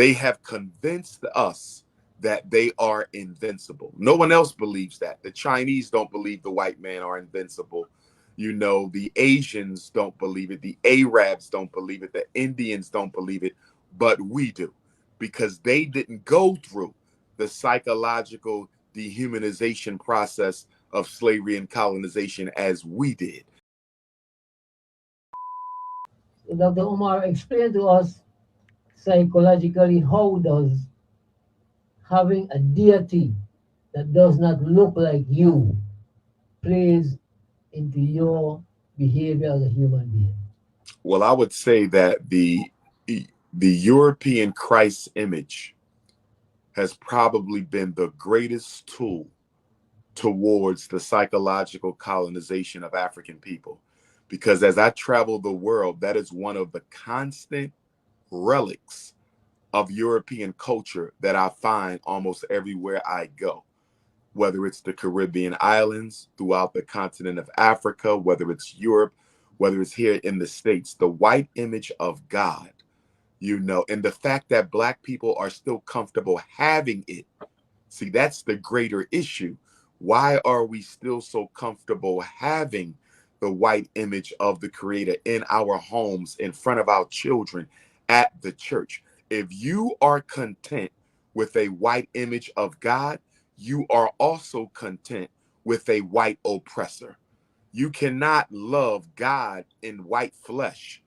They have convinced us that they are invincible. No one else believes that. The Chinese don't believe the white man are invincible. The Asians don't believe it. The Arabs don't believe it. The Indians don't believe it. But we do, because they didn't go through the psychological dehumanization process of slavery and colonization as we did. Dr. Umar, explain to us psychologically how does having a deity that does not look like you plays into your behavior as a human being. Well, I would say that the European Christ image has probably been the greatest tool towards the psychological colonization of African people. Because as I travel the world, that is one of the constant relics of European culture that I find almost everywhere I go, whether it's the Caribbean islands, throughout the continent of Africa, whether it's Europe, whether it's here in the States. The white image of God, and the fact that Black people are still comfortable having it. See, that's the greater issue. Why are we still so comfortable having the white image of the Creator in our homes, in front of our children, at the church? If you are content with a white image of God, you are also content with a white oppressor. You cannot love God in white flesh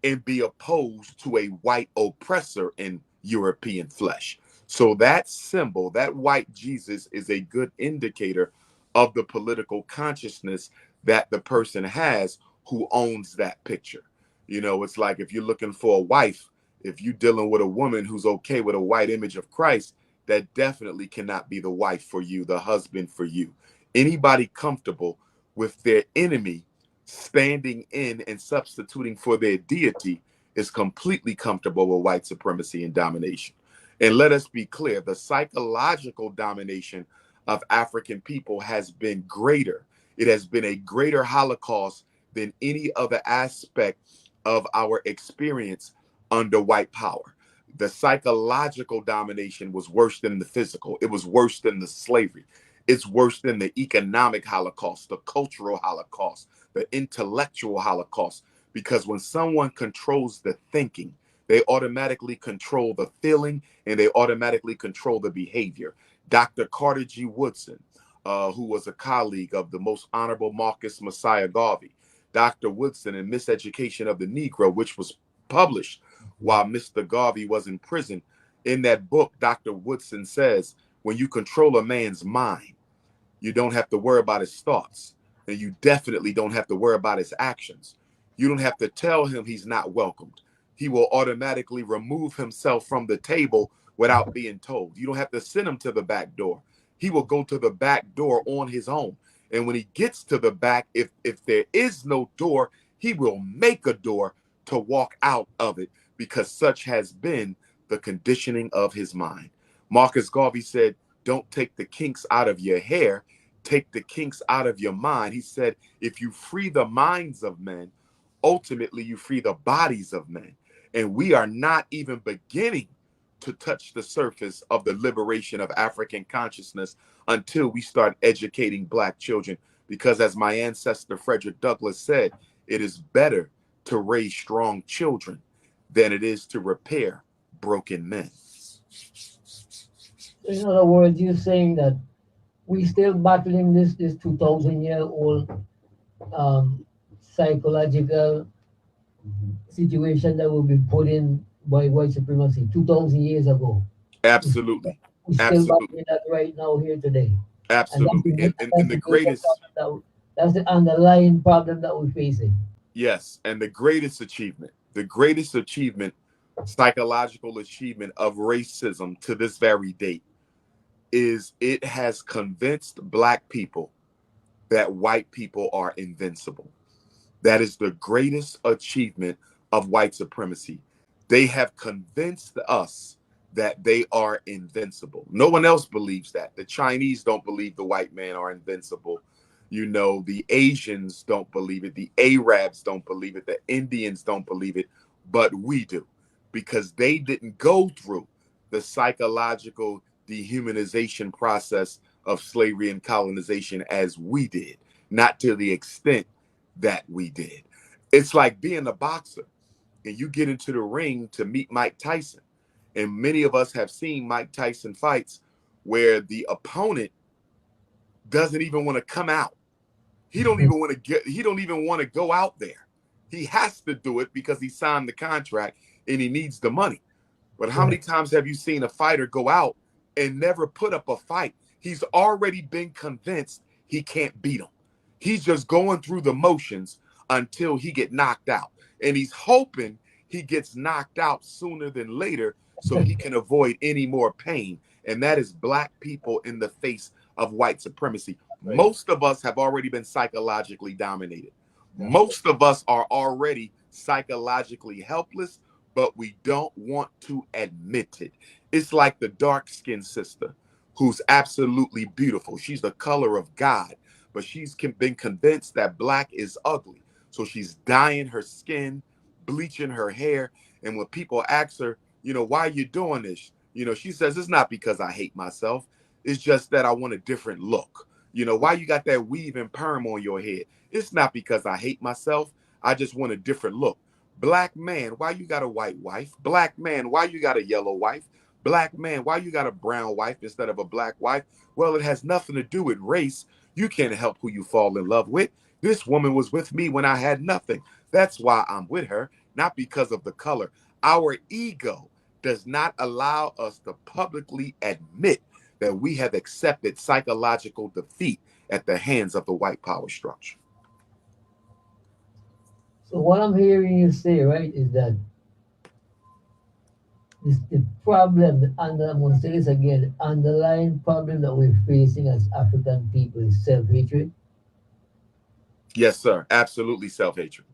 and be opposed to a white oppressor in European flesh. So that symbol, that white Jesus, is a good indicator of the political consciousness that the person has who owns that picture. It's like if you're looking for a wife, if you're dealing with a woman who's okay with a white image of Christ, that definitely cannot be the wife for you, the husband for you. Anybody comfortable with their enemy standing in and substituting for their deity is completely comfortable with white supremacy and domination. And let us be clear, the psychological domination of African people has been greater. It has been a greater Holocaust than any other aspect of our experience under white power. The psychological domination was worse than the physical. It was worse than the slavery. It's worse than the economic Holocaust, the cultural Holocaust, the intellectual Holocaust. Because when someone controls the thinking, they automatically control the feeling and they automatically control the behavior. Dr. Carter G. Woodson, who was a colleague of the most honorable Marcus Messiah Garvey, Dr. Woodson in Miseducation of the Negro, which was published while Mr. Garvey was in prison. In that book, Dr. Woodson says, when you control a man's mind, you don't have to worry about his thoughts, and you definitely don't have to worry about his actions. You don't have to tell him he's not welcomed. He will automatically remove himself from the table without being told. You don't have to send him to the back door. He will go to the back door on his own. And when he gets to the back, if there is no door, he will make a door to walk out of it, because such has been the conditioning of his mind. Marcus Garvey said, don't take the kinks out of your hair, take the kinks out of your mind. He said, if you free the minds of men, ultimately you free the bodies of men. And we are not even beginning to touch the surface of the liberation of African consciousness until we start educating Black children. Because as my ancestor Frederick Douglass said, it is better to raise strong children than it is to repair broken men. In other words, you're saying that we still battling this 2,000-year-old psychological situation that we've been put in by white supremacy 2,000 years ago. Absolutely. We're still Absolutely. battling that right now here today. And that's Absolutely. And the the major greatest, problem that's the underlying problem that we're facing. yes, and the greatest achievement, psychological achievement of racism to this very date is it has convinced Black people that white people are invincible. That is the greatest achievement of white supremacy. They have convinced us that they are invincible. No one else believes that. The Chinese don't believe the white man are invincible. The Asians don't believe it. The Arabs don't believe it. The Indians don't believe it. But we do, because they didn't go through the psychological dehumanization process of slavery and colonization as we did, not to the extent that we did. It's like being a boxer and you get into the ring to meet Mike Tyson. And many of us have seen Mike Tyson fights where the opponent doesn't even want to come out. He don't even want to go out there. He has to do it because he signed the contract and he needs the money. But how many Right. times have you seen a fighter go out and never put up a fight? He's already been convinced he can't beat him. He's just going through the motions until he get knocked out. And he's hoping he gets knocked out sooner than later so he can avoid any more pain. And that is black people in the face of white supremacy. Right. Most of us have already been psychologically dominated. That's right. Most of us are already psychologically helpless, but we don't want to admit it. It's like the dark-skinned sister who's absolutely beautiful. She's the color of God, but she's been convinced that black is ugly. So she's dyeing her skin, bleaching her hair. And when people ask her, why are you doing this? She says, it's not because I hate myself. It's just that I want a different look. Why you got that weave and perm on your head? It's not because I hate myself. I just want a different look. Black man, why you got a white wife? Black man, why you got a yellow wife? Black man, why you got a brown wife instead of a black wife? Well, it has nothing to do with race. You can't help who you fall in love with. This woman was with me when I had nothing. That's why I'm with her, not because of the color. Our ego does not allow us to publicly admit that we have accepted psychological defeat at the hands of the white power structure. So what I'm hearing you say, right, is that the problem, I'm going to say this again, the underlying problem that we're facing as African people is self-hatred. Yes, sir. Absolutely self-hatred.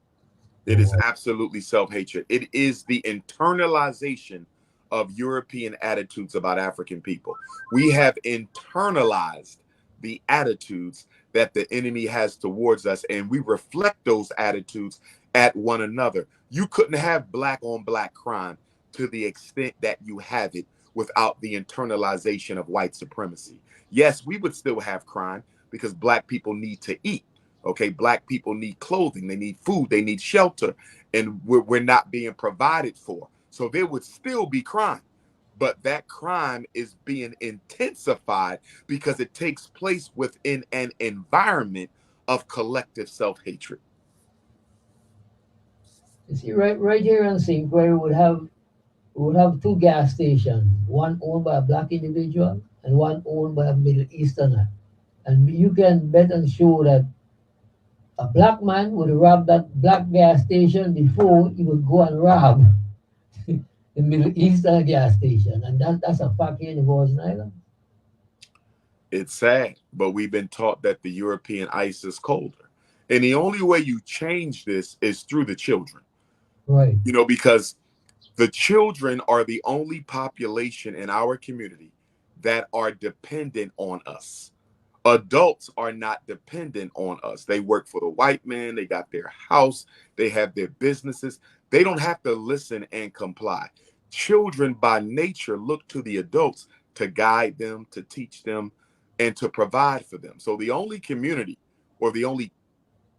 It is Oh, absolutely self-hatred. It is the internalization of European attitudes about African people. We have internalized the attitudes that the enemy has towards us, and we reflect those attitudes at one another. You couldn't have black on black crime to the extent that you have it without the internalization of white supremacy. Yes, we would still have crime because black people need to eat. Okay, black people need clothing, they need food, they need shelter, and we're not being provided for. So there would still be crime, but that crime is being intensified because it takes place within an environment of collective self-hatred. you see, right here in St. Clair, we would have two gas stations, one owned by a black individual and one owned by a Middle Easterner. And you can bet and show that a black man would rob that black gas station before he would go and rob the Middle Eastern gas station. And that's a fact here in the Virgin Islands. It's sad, but we've been taught that the European ice is colder. And the only way you change this is through the children, Right. because the children are the only population in our community that are dependent on us. Adults are not dependent on us. They work for the white man, they got their house, they have their businesses. They don't have to listen and comply. Children by nature look to the adults to guide them, to teach them, and to provide for them. So the only community or the only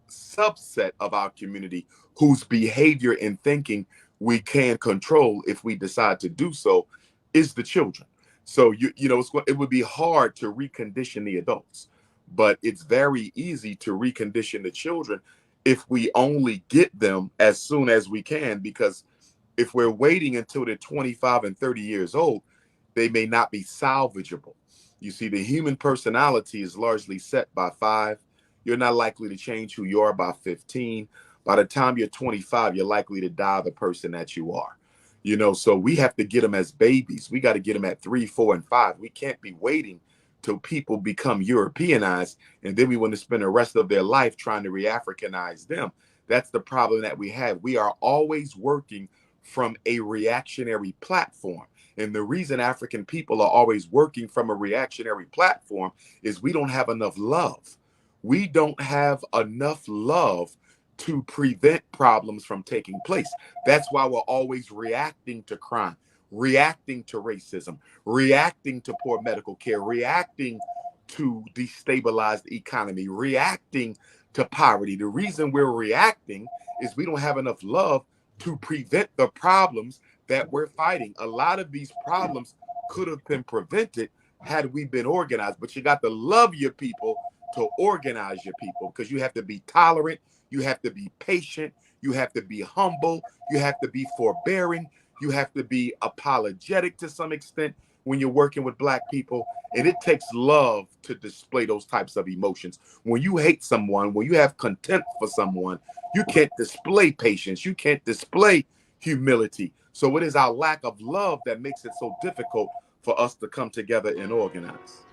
subset of our community whose behavior and thinking we can control if we decide to do so is the children. So it would be hard to recondition the adults, but it's very easy to recondition the children if we only get them as soon as we can, because if we're waiting until they're 25 and 30 years old, they may not be salvageable. You see, the human personality is largely set by 5. You're not likely to change who you are by 15. By the time you're 25, you're likely to die the person that you are. So we have to get them as babies. We got to get them at 3, 4, and 5. We can't be waiting till people become Europeanized and then we want to spend the rest of their life trying to re-Africanize them. That's the problem that we have. We are always working from a reactionary platform. And the reason African people are always working from a reactionary platform is we don't have enough love. We don't have enough love to prevent problems from taking place. That's why we're always reacting to crime. reacting to racism, reacting to poor medical care, reacting to destabilized economy, reacting to poverty. The reason we're reacting is we don't have enough love to prevent the problems that we're fighting. A lot of these problems could have been prevented had we been organized, but you got to love your people to organize your people, because you have to be tolerant, you have to be patient, you have to be humble, you have to be forbearing, you have to be apologetic to some extent when you're working with Black people. And it takes love to display those types of emotions. When you hate someone, when you have contempt for someone, you can't display patience, you can't display humility. So it is our lack of love that makes it so difficult for us to come together and organize.